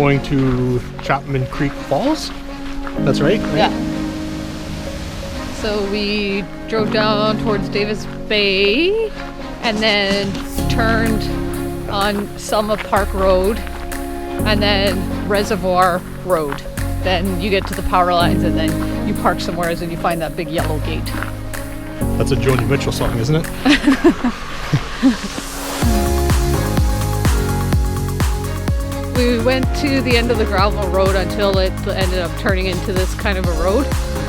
going to Chapman Creek Falls. That's right? Yeah. So we drove down towards Davis Bay and then turned on Selma Park Road and then Reservoir Road. Then you get to the power lines and then you park somewhere and you find that big yellow gate. That's a Joni Mitchell song, isn't it? We went to the end of the gravel road until it ended up turning into this kind of a road.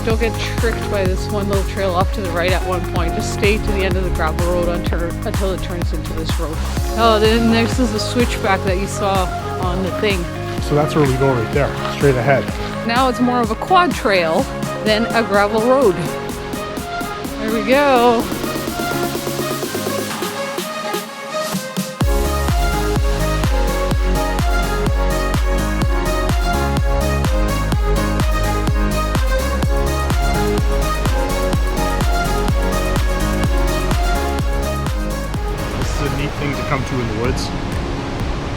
Don't get tricked by this one little trail off to the right at one point. Just stay to the end of the gravel road until it turns into this road. Oh, then this is the switchback that you saw on the thing. So that's where we go right there, straight ahead. Now it's more of a quad trail than a gravel road. There we go. Neat thing to come to in the woods.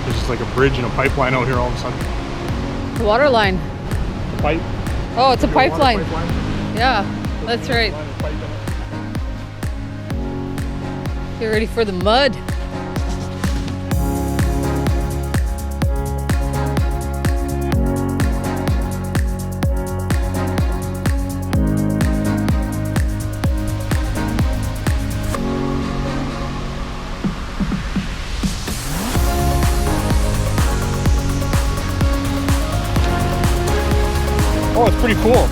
There's just like a bridge and a pipeline out here all of a sudden. The water line. The pipe. Oh, it's a pipeline. Pipeline. Yeah, that's right. Get ready for the mud. Oh, it's pretty cool.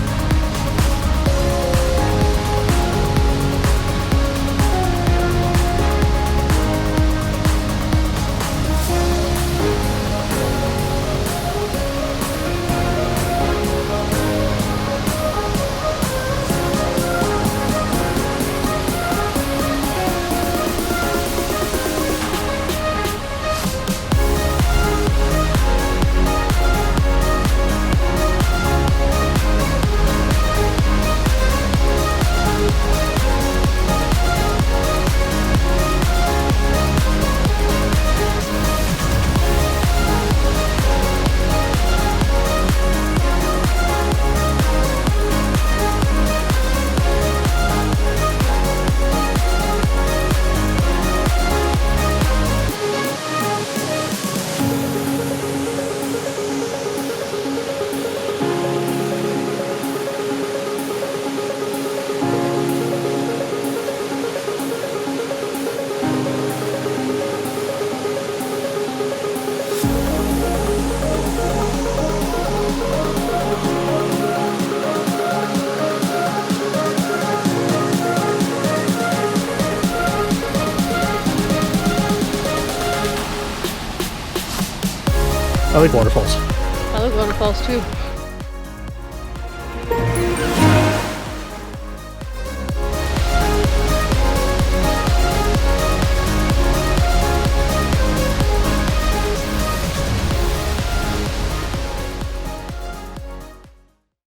I like waterfalls. I like waterfalls too.